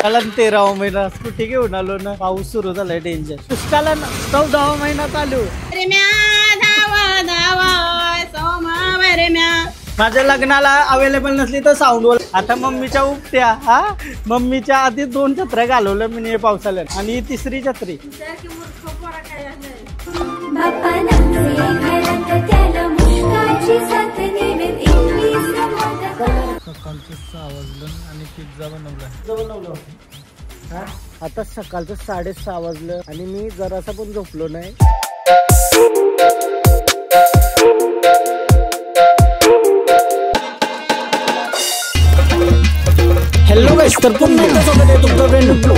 मला 13वा महिना स्कूटी घेऊन आलो ना, पाऊस सुरू झालाय डेंजर. पुष्काला 14वा महिना चालू. माझ्या लग्नाला अवेलेबल नसली तर साऊंड वर. आता मम्मीच्या उपट्या, हा मम्मीच्या आधी 2 छत्र्या घालवलं मी पावसाळ्यात आणि तिसरी छत्री. सकाळचं 6 वाजलं आणि पिझ्झा बनवला. आता सकाळचं 6:30 वाजलं आणि मी जरासा पण झोपलो नाही. हॅलो गाइस, तर पुन्हा एकदा स्वागत आहे तुमचं ब्रँड ब्लॉग.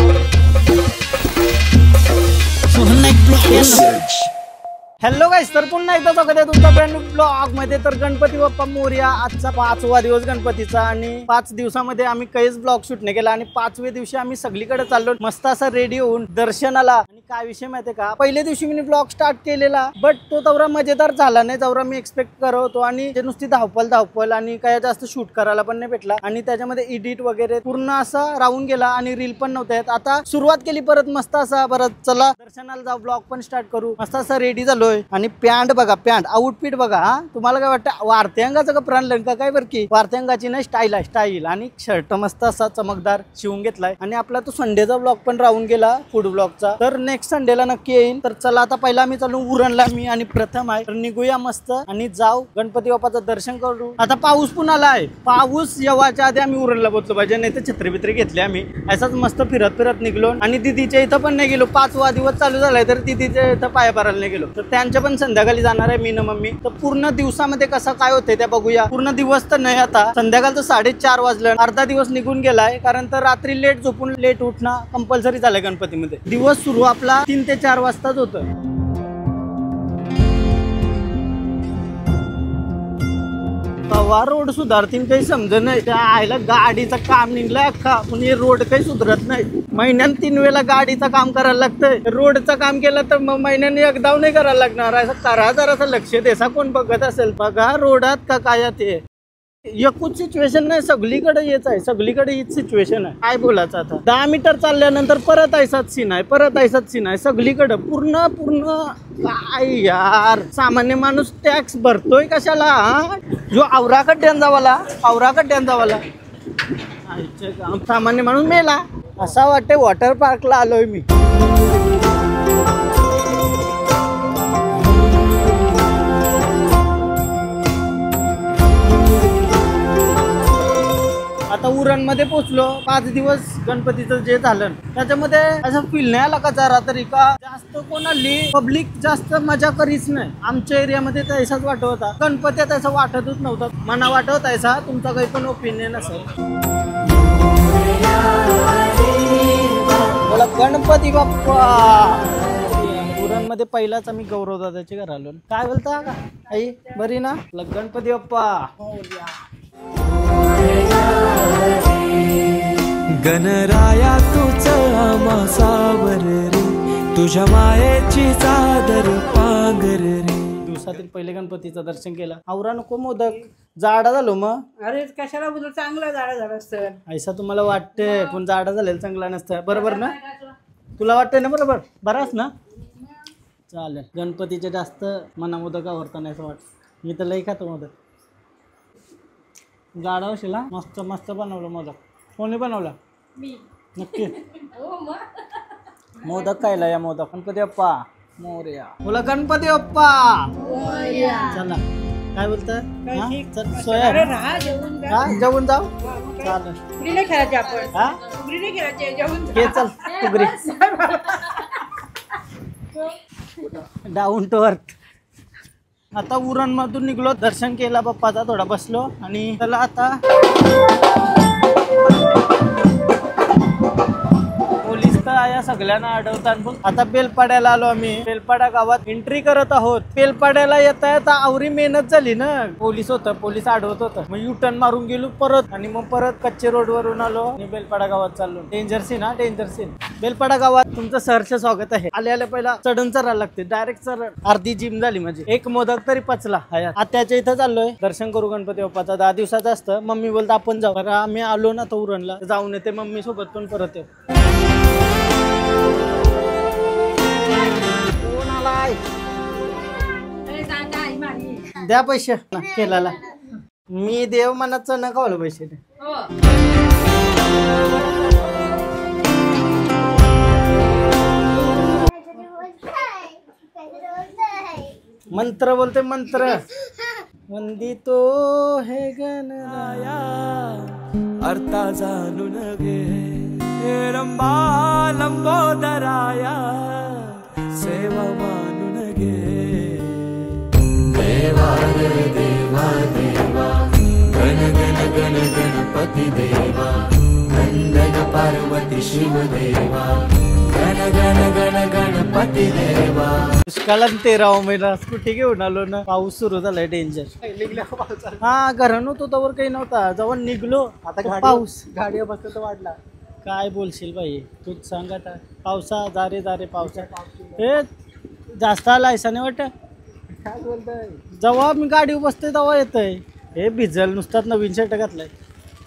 हॅलो गाइस, तर पुन्हा एकदा स्वागत आहे तुमचा ब्रँड ब्लॉग मध्ये. तर गणपती बाप्पा मोरया. आजचा 5वा दिवस गणपतीचा आणि 5 दिवसामध्ये आम्ही काहीच ब्लॉग शूट नाही केला आणि 5व्या दिवशी आम्ही सगळीकडे चाललो मस्त असा रेडी होऊन दर्शनाला. आणि काय विषय माहितीये का, पहिल्या दिवशी मी ब्लॉग स्टार्ट केलेला बट तो तेवढा मजेदार झाला नाही जेवढा मी एक्सपेक्ट करत होतो. आणि ते नुसती धावपल आणि काय जास्त शूट करायला पण नाही भेटला आणि त्याच्यामध्ये एडिट वगैरे पूर्ण असा राहून गेला आणि रील पण नव्हते. आता सुरुवात केली परत मस्त असा, परत चला दर्शनाला जाऊ, ब्लॉग पण स्टार्ट करू. मस्त असा रेडी झालो आणि पॅन्ट बघा, पॅन्ट आउटफिट बघा. हा तुम्हाला काय वाटतं वारत्यांगाचं का प्राणलं का काय? बरं की वारत्यांगाची नाही, स्टाईल आहे स्टाईल. आणि शर्ट मस्त असा चमकदार शिवून घेतलाय. आणि आपला तो संडेचा ब्लॉग पण राहून गेला फूड ब्लॉगचा, तर नेक्स्ट संडेला नक्की येईल. तर चला आता पहिला आम्ही चालू उरणला, मी आणि प्रथम आहे. तर निघूया मस्त आणि जाऊ गणपती बाप्पाचं दर्शन करू. आता पाऊस पण आला आहे, पाऊस येवाच्या आधी आम्ही उरणला पोहोचलो पाहिजे, नाही तर छत्री बित्री घेतली आम्ही. असाच मस्त फिरत फिरत निघलो आणि दिदीच्या इथं पण नाही गेलो. 5वा दिवस चालू झालाय तर दिदीच्या इथं पाया भरायला नाही गेलो. तर त्यांच्या पण संध्याकाळी जाणार आहे मी ना मम्मी. तर पूर्ण दिवसामध्ये कसं काय होतंय त्या बघूया. पूर्ण दिवस तर नाही, आता संध्याकाळचं 4:30 वाजलं. अर्धा दिवस निघून गेलाय कारण तर रात्री लेट झोपून लेट उठणं कंपल्सरी झालंय गणपतीमध्ये. दिवस सुरू आपला 3 ते 4 वाजताच होतं. तवा रोड सुधारतील काही समज नाही. त्या आईला गाडीचं काम निघलंय अख्खा, पण हे रोड काही सुधारत नाही. महिन्यात 3 वेळा गाडीचं काम करायला लागतंय. रोडचं काम केलं तर मग महिन्याने एकदा नाही करायला लागणार. असं करा जरासं लक्ष द्यायचा. कोण बघत असेल बघा रोडात का काय. ते एकूच सिच्युएशन नाही, सगळीकडे येच आहे, सगळीकडे हीच सिच्युएशन आहे. काय बोलायचं आता. 10 मीटर चालल्यानंतर परत ऐसाच सीन आहे, परत ऐसाच सीन आहे सगळीकडे. पूर्ण काय यार, सामान्य माणूस टॅक्स भरतोय कशाला? जो आवराकड्यान जावाला सामान्य माणूस मेला. असा वाटते वॉटर पार्कला आलोय मी. आता उरणमध्ये पोहोचलो. 5 दिवस गणपतीचं जे झालं त्याच्यामध्ये असं फील नाही आला का जरा तरी का जास्त कोणाली पब्लिक जास्त मजा करीच नाही. आमच्या एरियामध्ये तर ऐसाच वाटत होता. गणपतीत असं वाटतच नव्हतं. मना वाटत ऐसा. तुमचा काही पण ओपिनियन असेल. बोला गणपती बाप्पा. उरणमध्ये पहिलाच आम्ही गौरव दादाच्या घर आलो. काय बोलता का आई, बरी ना? गणपती बाप्पा. गणराया तुझ आम्हा सावर रे, तुझ्या मायेची चादर पांगर रे. दिवसातील पहिले गणपतीचं दर्शन केलं. आवरा नको मोदक, जाडा झालो मग. अरे कशाला बोलतो, चांगला जाडा झाला असतं. ऐसा तुम्हाला वाटतंय पण जाडा झालेला चांगला नसतं. बरोबर ना? तुला वाटतंय ना? बरोबर बराच ना? चालेल. गणपतीचे जास्त मना मोदक आवडता नाही असं वाटतं. मी तर लई खातो मोदक. जाडा असेल हा. मस्त मस्त बनवलं मोदक. कोणी बनवला? मी. नक्की मोदक खायला या. मोदक गणपती बाप्पा मोरया. बोला गणपती बाप्पा. चला काय बोलताय? सोया जेवून जाऊ. चालेल. फुगडी नाही खेळायची आपण. हा फुगडी नाही खेळायची, जेवून चल फुगडी. Down to earth. आता उरणमधून निघलो, दर्शन केला बाप्पाचा, थोडा बसलो आणि त्याला आता पोलीस तर या सगळ्यांना अडवतात. आता बेलपाड्याला आलो आम्ही. बेलपाडा गावात एंट्री करत आहोत. बेलपाड्याला येता येता आवरी मेहनत झाली ना. पोलीस होतं, पोलीस अडवत होतं. मग यू टर्न मारून गेलो परत आणि मग परत कच्चे रोड वरून आलो आणि बेलपाडा गावात चाललो. डेंजर सीन हा, डेंजर सीन. बेलपाडा गावात तुमचं सहर्ष स्वागत आहे. आले पहिला चढून चढायला लागते, डायरेक्ट चढ. अर्धी जिम झाली म्हणजे. एक मोदक तरी पचला. आत्याच्या इथं चाललोय दर्शन करू गणपती बाप्पाचा. 10 दिवसाचं असतं. मम्मी बोलत आपण जाऊ. तर आम्ही आलो ना तो उरणला, जाऊन येते मम्मी सोबत पण परत येऊ. कोण आलाय? द्या पैसे केलाला. मी देव मनाचं न खावलं पैसे. मंत्र बोलते मंत्र. वंदितो हे गणराया अर्था जाणून घे हे रंबा लंबोदराया सेवा मानून घे. देवा रे देवा देवा गण गण गण गणपती देवा नंदन पार्वती शिव देवा गण गण गण गणपती देवा. दुष्काळात 13वा महिना स्कूटी घेऊन आलो ना. पाऊस सुरू झालाय डेंजर. हा घरान होतो तवर काही नव्हता. जेव्हा निघलो आता पाऊस. गाडी बसतो तर वाढला. काय बोलशील बाई तूच सांग आता. पावसा जारे जारे पावसा हे जास्त आला ऐसा नाही वाटत. काय बोलतोय. जेव्हा मी गाडी बसतोय तेव्हा येतय हे भिजल. नुसतात नवीन शर्ट घातलाय.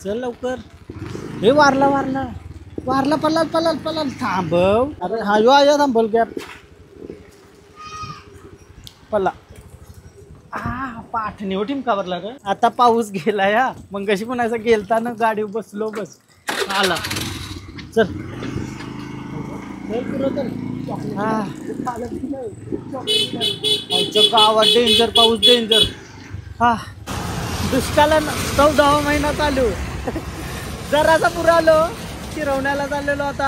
चल लवकर. हे वारला वारला वारला पलाल पलाल पलाल. थांबव. अरे हा यो आया थांबल गॅप पला. पाठणी हो टीम कावरला रे. आता पाऊस गेला या. मग कशी पण असं गेलता ना गाडी बसलो बस आला. चल आमच्या गावात डेंजर पाऊस डेंजर. हा दुष्काळ 14वा महिना चालू. जरासा पुरा आलो. शिरवण्याला चाललेलो आता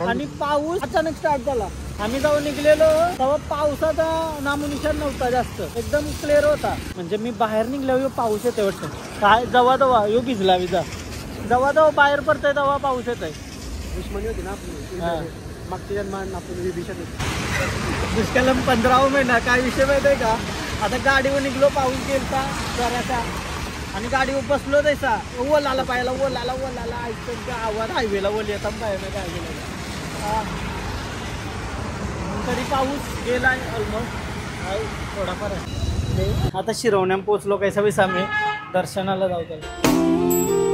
आणि पाऊस अचानक स्टार्ट झाला. आम्ही जाऊन निघलेलो तेव्हा पावसाचा नामोनिशाण नव्हता जास्त. एकदम क्लिअर होता. म्हणजे मी बाहेर निघल्यावर पाऊस येतोय वाटतं. काय जवा जवा यो भिजला विजा. जवा जवा बाहेर पडतोय तेव्हा पाऊस येतोय. दुश्मनी होती ना आपली मागच्या जन्मान आपण विभीषण. दुष्काळ 15वा महिना. काय विषय माहिती आहे का. आता गाडीवर निघलो पाऊस गेलता जरासा आणि गाडीवर बसलो तसा ओल आला पायाला. ओल आला ओल आला ऐकतो आवाज. हायवेला ओल येतात पायाला काय गेलं. तरी पाऊस गेलाय ऑलमोस्ट. थोडाफार आहे. आता शिरवण्यात पोचलो. कैसा विसा मी दर्शनाला जाऊ.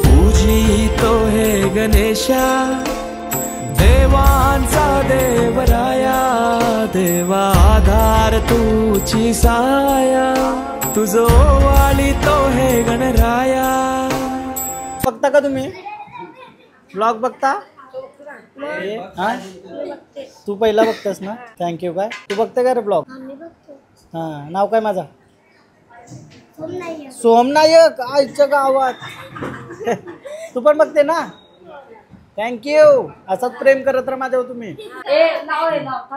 तुझी तो हे गणेशा देवांचा देवराया देवा आधार तुझी साया तुझो वाली तो हे गणराया. बघता का तुम्ही ब्लॉग बघता. हा तू पहिला बघतेस ना. थँक्यू. काय तू बघते का रे ब्लॉग. हा नाव काय माझा सोमनायक. आईच्या गावात तू पण बघते ना. थँक्यू. असंच प्रेम करत राहा माझ्यावर तुम्ही.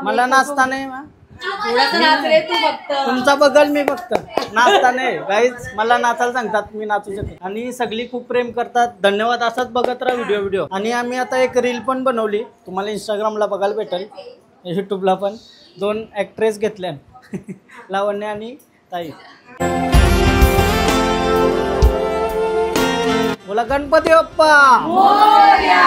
मला नाचता नाही. तुमचा बघल मी फक्त नाचता नाही. गाईज मला नाचायला सांगतात मी नाचू शकते. आणि सगळी खूप प्रेम करतात. धन्यवाद. असंच बघत राहा व्हिडिओ. आणि आम्ही आता एक रील पण बनवली. तुम्हाला इंस्टाग्रामला बघायला भेटेल. युट्यूबला पण 2 ॲक्ट्रेस घेतल्या लावण्य आणि ताई. बोला गणपती बाप्पा मोरया.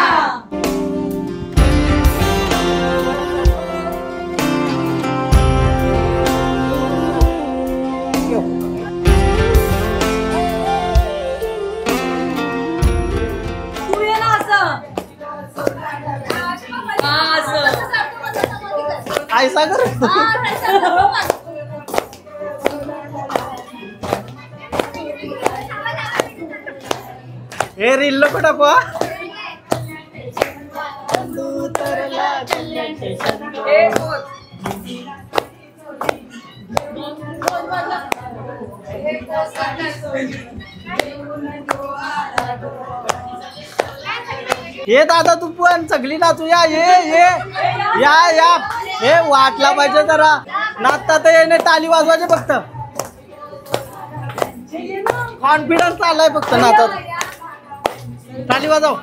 ऐसा कर. हे रील नको टाकू. ये दादा तू पण सगळी नाचूया. ये या या. हे वाटला पाहिजे जरा. नाचता तर येणे टाली वाजवायचे फक्त. कॉन्फिडन्स आलाय फक्त नाचत. टाली वाजव.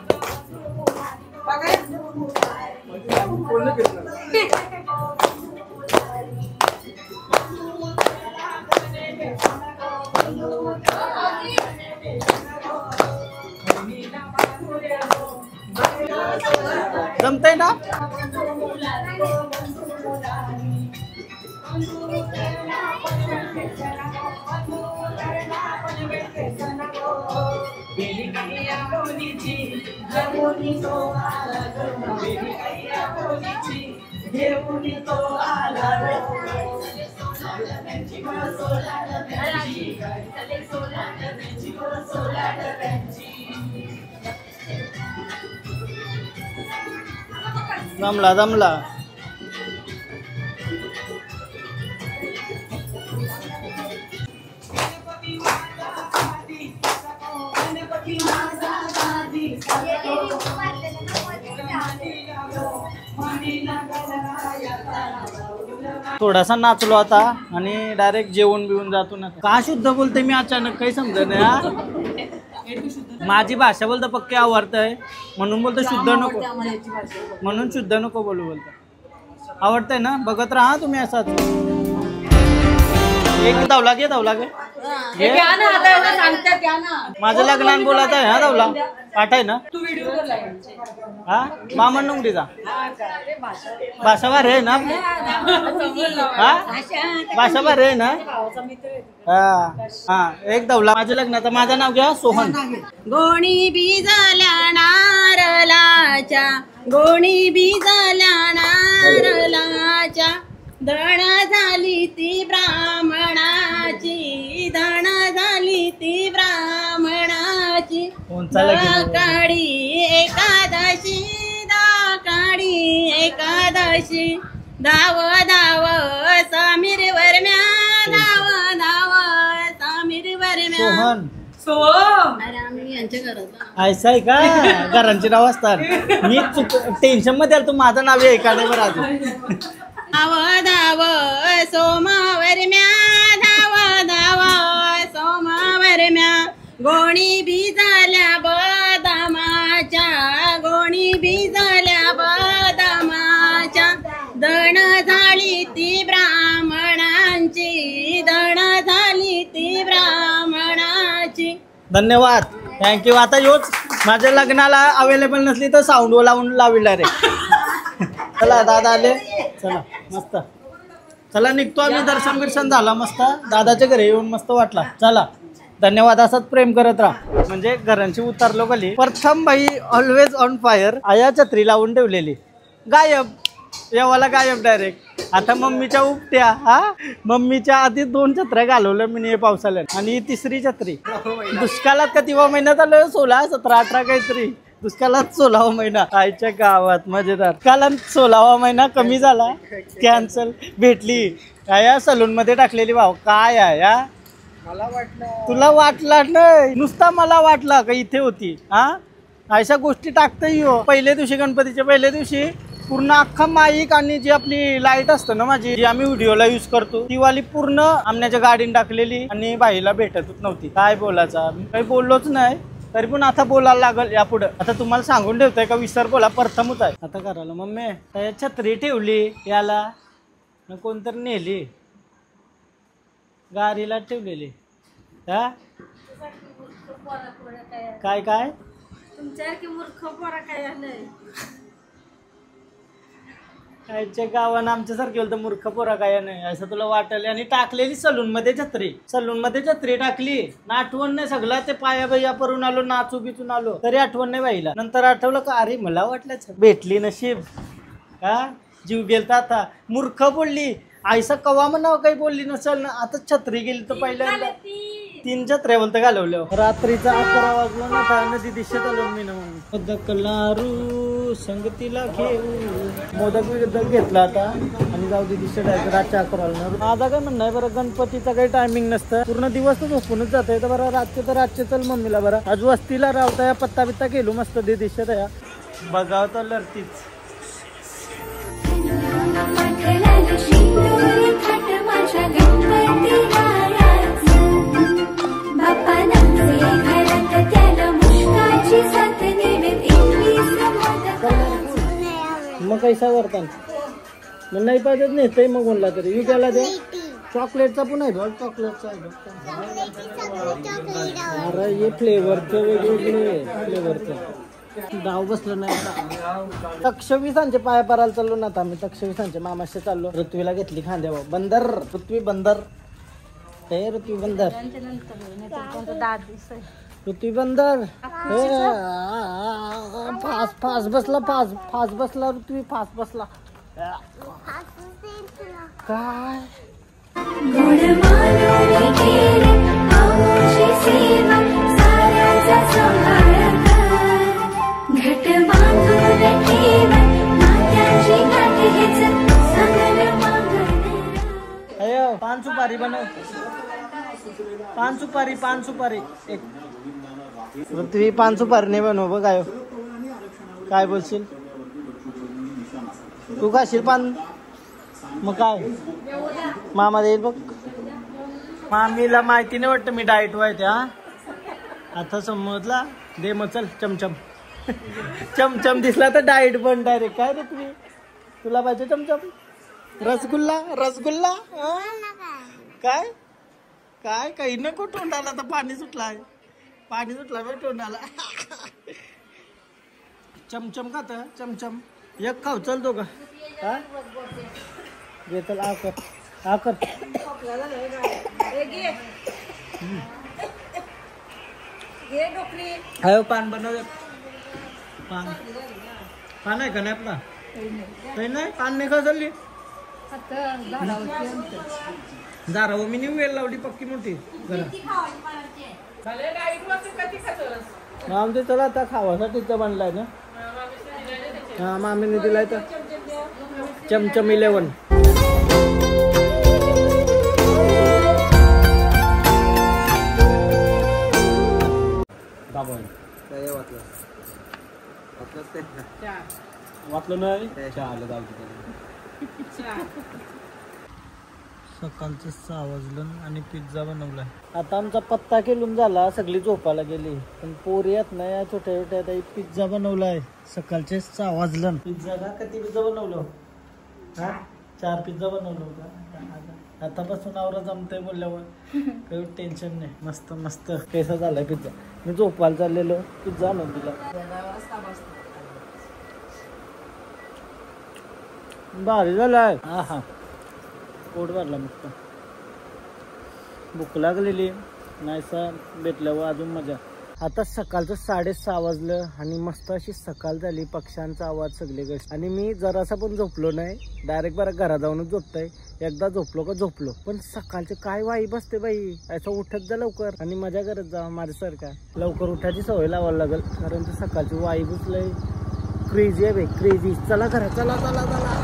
जमतंय ना? जमला जमला. थोडासा नाचलो आता आणि डायरेक्ट जेवण बिवून जातो ना. का शुद्ध बोलते मी अचानक, काही समजत नाही. हा माझी भाषा बोलतो पक्के आवडतंय म्हणून बोलतो शुद्ध नको, म्हणून शुद्ध नको बोलू बोलतो. आवडतंय ना? बघत राहा तुम्ही असाच. एक धावला घे, धावला घे. माझं लग्नान बोलत आहे. हा धावला पाठ आहे ना. हा मामन नुंगडीचा भाषा भारी आहे ना. हा भाषा भारी आहे ना. हा हा एक धावला. माझ्या लग्नाचा माझं नाव घ्या सोहन. गोणी बिजल्या नारळाच्या, गोणी बिजल्या नारळाच्या, धण झाली ती ब्राह्मणाची, धण झाली ती ब्राह्मणाची. दाकाडी एकादशी, दाकाडी एकादशी, धाव धाव समीर वरम्या, धाव धाव समीर वरम्या. यांच्या घरात ऐसा आहे का? घरांची नाव असतात. मी टेन्शन मध्ये आलो. तू माझं नाव आहे का नाही बरं अजून. धाव धाव सोमावर म्या, धाव धाव सोमावर म्या, गोणी भिजल्या बदामाच्या, गोणी भिजल्या बदामाच्या, धण झाली ती ब्राह्मणांची, धण झाली ती ब्राह्मणाची. धन्यवाद, थँक्यू. आता योच माझ्या लग्नाला अवेलेबल नसली तर साऊंड लावून लाविला रे. चला दादा आले. चला मस्त. चला निघतो आम्ही. दर्शन बिर्शन झाला मस्त. दादाच्या घरी येऊन मस्त वाटला. चला धन्यवाद. असंच प्रेम करत राहा. म्हणजे घरांची उतरलो खाली. प्रथम बाई ऑलवेज ऑन फायर. आया छत्री लावून ठेवलेली, गायब. येवाला गायब डायरेक्ट. आता मम्मीच्या उपट्या. हा मम्मीच्या आधी 2 छत्र्या घालवल्या मी पावसाळ्यात आणि तिसरी छत्री. दुष्काळात का तेव्हा महिन्यात आलं 16, 17, 18 काहीतरी. दुष्काळात 16वा महिना. आईच्या गावात मजेदार. कालात 16वा महिना कमी झाला. कॅन्सल भेटली. या सलून मध्ये टाकलेली. भाव काय आहे या. मला वाटलं तुला वाटला नाही, नुसता मला वाटला का इथे होती. हा अशा गोष्टी टाकताही हो. पहिल्या दिवशी गणपतीच्या पहिल्या दिवशी पूर्ण अख्खा माईक आणि जी आपली लाईट असतं ना माझी, जी आम्ही व्हिडिओला यूज करतो, ती वाली पूर्ण आमण्याच्या गाडीने टाकलेली आणि बाईला भेटतच नव्हती. काय बोलायचा, मी काही बोललोच नाही. तरी पण आता बोलायला लागल यापुढे. आता तुम्हाला सांगून ठेवतोय का विसर बोला प्रथमच आहे. आता करायला मम्मी छत्री ठेवली याला न कोणतरी नेली, गाडीला ठेवलेली. हा काय काय तुमच्यासारखी मूर्ख पोरा काय नाही. आईच्या गावानं आमच्यासारखे बोलतं मूर्ख पोरा काय नाही असं तुला वाटलं. आणि टाकलेली सलून मध्ये छत्री, सलून मध्ये छत्री टाकली ना. आठवण नाही. सगळं ते पाया बैया परून आलो, नाचू बिचून आलो, तरी आठवण नाही बाईला. नंतर आठवलं का अरे मला वाटलं भेटली नशीब. हा जीव गेलता. आता मूर्ख बोलली. आईसा कवा म्हणावं काही बोलली नसेल ना. आता छत्री गेली तर पहिल्यांदा 3 छत्र्या बोलतं घालवलं. रात्रीचा 11 वाजला ना. त्या नदी दिशेत आलो मी ना. मोदक लारू संगतीला घेऊ. मोदक विदक घेतला आता आणि जाऊ दे दिशेत आहे. रातच्या 11 माझा काय म्हणणं आहे बरं, गणपतीचा काही टायमिंग नसतं. पूर्ण दिवस तर झोपूनच जातंय. तर बरं रातचे चल मम्मीला बरं आज वस्तीला राहता. पत्ता बित्ता केलो मस्त दे दिशेत आहे. बघाव तर लढतीच. त्याला मुष्काची साथ निवेद 21 मग कैसा वरतान मग नाही पाहिजे नेतंय मग कोणला तरी यू केला ते चॉकलेटचा पण आहे बघ चॉकलेटचा आहे अरे हे फ्लेवरचं वेगवेगळे फ्लेवरचं डाव बसलं नाही तक्षविसांचे पाया परायला चाललो ना आता आम्ही तक्षविसांचे मामाशी चाललो ऋत्वीला घेतली खांद्यावर बंदर पृथ्वी बंदर हे ऋत्वी बंदर पृथ्वी बंदर फास फास बसला फास फास बसला ऋत्वी फास बसला काय पान सुपारी बनव पान सुपारी एक पृथ्वी पान सुपारी नाही बनव बघ काय बोलशील तू खाशील पान मग काय मामा देईल बघ मामीला माहिती नाही वाटतं मी डाएट व्हायचे हा आता समजला दे मग चल चमचम चमचम दिसला तर डाएट बन डायरेक्ट काय रे तुम्ही तुला पाहिजे चमचम रसगुल्ला रसगुल्ला काय काय काही नको तोंडाला तर पाणी सुटला बघ तोंडाला चमचम खात चमचम एक खाऊ चलतो का हा घे चल आ कर हाय पान बनव पान आहे का नाही आपला नाही पान नाही का चालली जरा मी निव वेळ लावली पक्की मोठी आमचे चला आता खावासाठीचा बनलाय ना हा मामीने दिलाय तर चमचम 11 वाटलं नाही सकाळचे 6 वाजलं आणि पिझ्झा बनवलाय आता आमचा पत्ता केलून झाला सगळी झोपायला गेली पण पोरी येत नाही या छोट्या छोट्या पिझ्झा बनवलाय सकाळचे 6 वाजलं पिझ्झा का किती पिझ्झा बनवलं हा 4 पिझ्झा बनवलं होता आतापासून आवरा जमतंय बोलल्यावर काही टेन्शन नाही मस्त मस्त कैसा झालाय पिझ्झा मी झोपायला चाललेलो पिझ्झा आणून दिला भारी झालाय हा हा पोट भरला मस्त भूक लागलेली नाहीसा भेटल्यावर अजून मजा आता सकाळचं 6:30 वाजलं आणि मस्त अशी सकाळ झाली पक्ष्यांचा आवाज सगळीकडे आणि मी जरासा पण झोपलो नाही डायरेक्ट बरं घरात जाऊनच झोपतोय एकदा झोपलो का झोपलो पण सकाळचे काय वाई बसते बाई असं उठत जा लवकर आणि मजा करत जा माझ्यासारखा लवकर उठायची सवय लावायला लागल कारण ते सकाळची वाई बसलंय क्रेझी आहे बाई क्रेझी चला घरा चला चला चला